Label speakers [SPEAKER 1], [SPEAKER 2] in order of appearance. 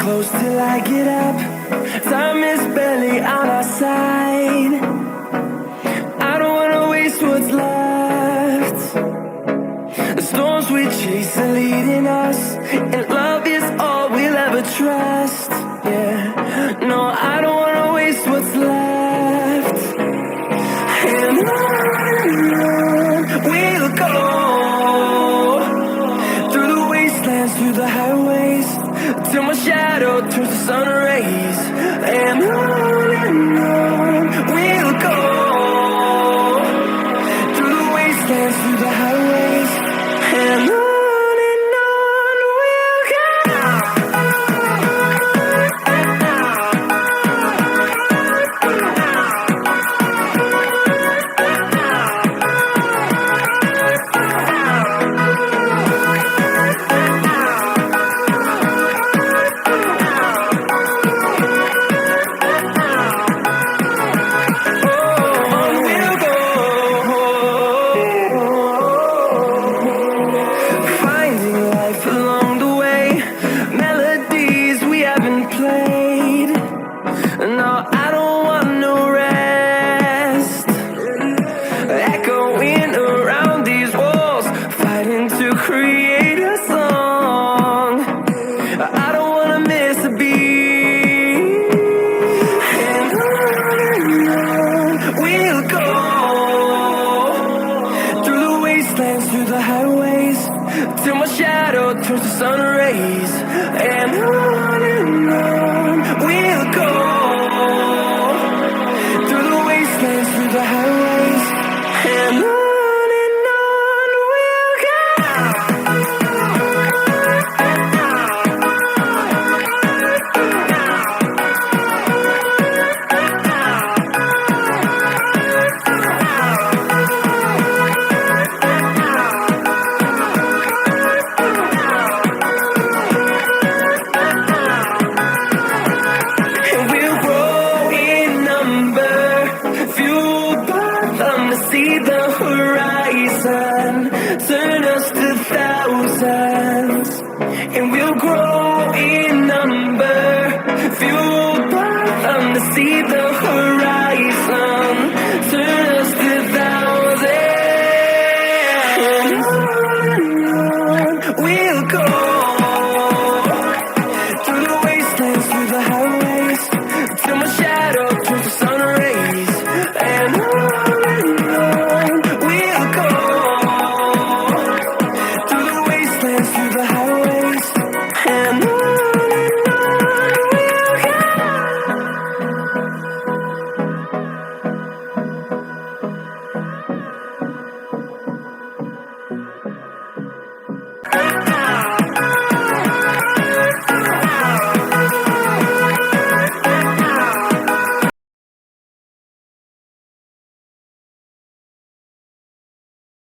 [SPEAKER 1] close till I get up. Time is barely on our side. I don't wanna waste what's left. The storms we chase are leading us, and love is all we'll ever trust. Yeah, no, I don't wanna waste what's left. And on we'll go, through the wastelands, through the highways, till my shadow turns to sun rays. And on we'll go, through the wastelands, through the highways, and on we'll go. No, I don't want no rest. Echoing around these walls, fighting to create a song. I don't wanna miss a beat. And on we'll go, through the wastelands, through the highways, till my shadow turns to sun rays. And on we'll go, through the wastelands, through the highways, and on we'll go. And we'll grow in number, fueled by them to see the horizon.